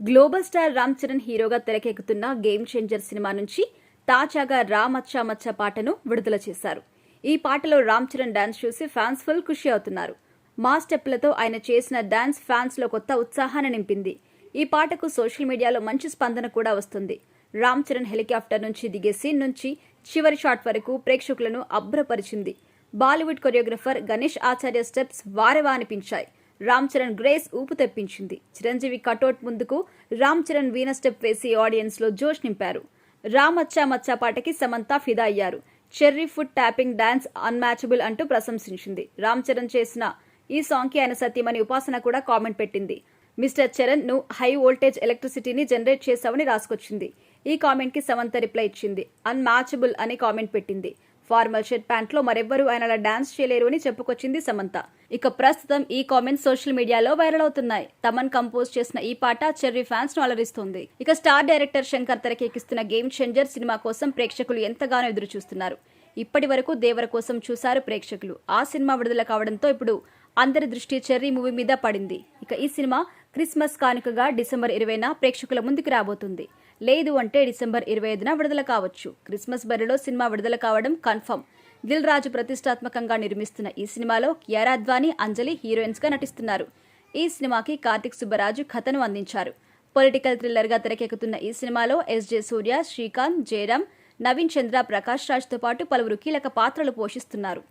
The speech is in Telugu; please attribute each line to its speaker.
Speaker 1: గ్లోబల్ స్టార్ రామ్ చరణ్ హీరోగా తెరకెక్కుతున్న గేమ్ చేంజర్ సినిమా నుంచి తాజాగా రా మచ్చా మచ్చా పాటను విడుదల చేశారు. ఈ పాటలో రామ్ చరణ్ డాన్స్ చూసి ఫ్యాన్స్ ఫుల్ ఖుషి అవుతున్నారు. మా స్టెప్లతో ఆయన చేసిన డాన్స్ ఫ్యాన్స్ లో కొత్త ఉత్సాహాన్ని నింపింది. ఈ పాటకు సోషల్ మీడియాలో మంచి స్పందన కూడా వస్తుంది. రామ్ చరణ్ హెలికాప్టర్ నుంచి దిగే సీన్ నుంచి చివరి షాట్ వరకు ప్రేక్షకులను అబ్బురపరిచింది. బాలీవుడ్ కొరియోగ్రఫర్ గణేష్ ఆచార్య స్టెప్స్ వారెవా అనిపించాయి. రామ్ చరణ్ గ్రేస్ ఊపు తెప్పించింది. చిరంజీవి కటౌట్ ముందుకు రామ్ చరణ్ వీణ స్టెప్ వేసి ఆడియన్స్ లో జోష్ నింపారు. రా మచ్చా మచ్చా పాటకి సమంత ఫిదా అయ్యారు. Cherry foot tapping dance unmatchable అంటూ ప్రశంసించింది. రామ్ చరణ్ చేసిన ఈ సాంగ్ కి ఆయన సతీమణి ఉపాసన కూడా కామెంట్ పెట్టింది. మిస్టర్ చరణ్ ను హై వోల్టేజ్ ఎలక్ట్రిసిటీని జనరేట్ చేశావని రాసుకొచ్చింది. ఈ కామెంట్ కి సమంత రిప్లై ఇచ్చింది. అన్మ్యాచబుల్ అని కామెంట్ పెట్టింది. ఫార్మల్ షర్ట్ ప్యాంట్ లో మరెవ్వరూ ఆయనలా డాన్స్ చేయలేరు అని చెప్పుకొచ్చింది సమంత. ఇక ప్రస్తుతం ఈ కామెంట్స్ సోషల్ మీడియాలో వైరల్ అవుతున్నాయి. తమన్ కంపోజ్ చేసిన ఈ పాట చెర్రీ ఫ్యాన్స్ ను అలరిస్తోంది. ఇక స్టార్ డైరెక్టర్ శంకర్ తెరకెక్కిస్తున్న గేమ్ చేంజర్ సినిమా కోసం ప్రేక్షకులు ఎంతగానో ఎదురు చూస్తున్నారు. ఇప్పటి వరకు దేవర కోసం చూశారు ప్రేక్షకులు. ఆ సినిమా విడుదల కావడంతో ఇప్పుడు అందరి దృష్టి చెర్రీ మూవీ మీద పడింది. ఇక ఈ సినిమా క్రిస్మస్ కానుకగా డిసెంబర్ 20న ప్రేక్షకుల ముందుకు రాబోతుంది. లేదు అంటే డిసెంబర్ 25న విడుదల కావచ్చు. క్రిస్మస్ బరిలో సినిమా విడుదల కావడం కన్ఫర్మ్. దిల్ రాజు ప్రతిష్టాత్మకంగా నిర్మిస్తున్న ఈ సినిమాలో కియారా అద్వానీ, అంజలి హీరోయిన్స్ గా నటిస్తున్నారు. ఈ సినిమాకి కార్తిక్ సుబ్బరాజు కథను అందించారు. పొలిటికల్ థ్రిల్లర్ గా తెరకెక్కుతున్న ఈ సినిమాలో ఎస్జే సూర్య, శ్రీకాంత్, జయరాం, నవీన్ చంద్ర, ప్రకాష్ రాజ్ తో పాటు పలువురు కీలక పాత్రలు పోషిస్తున్నారు.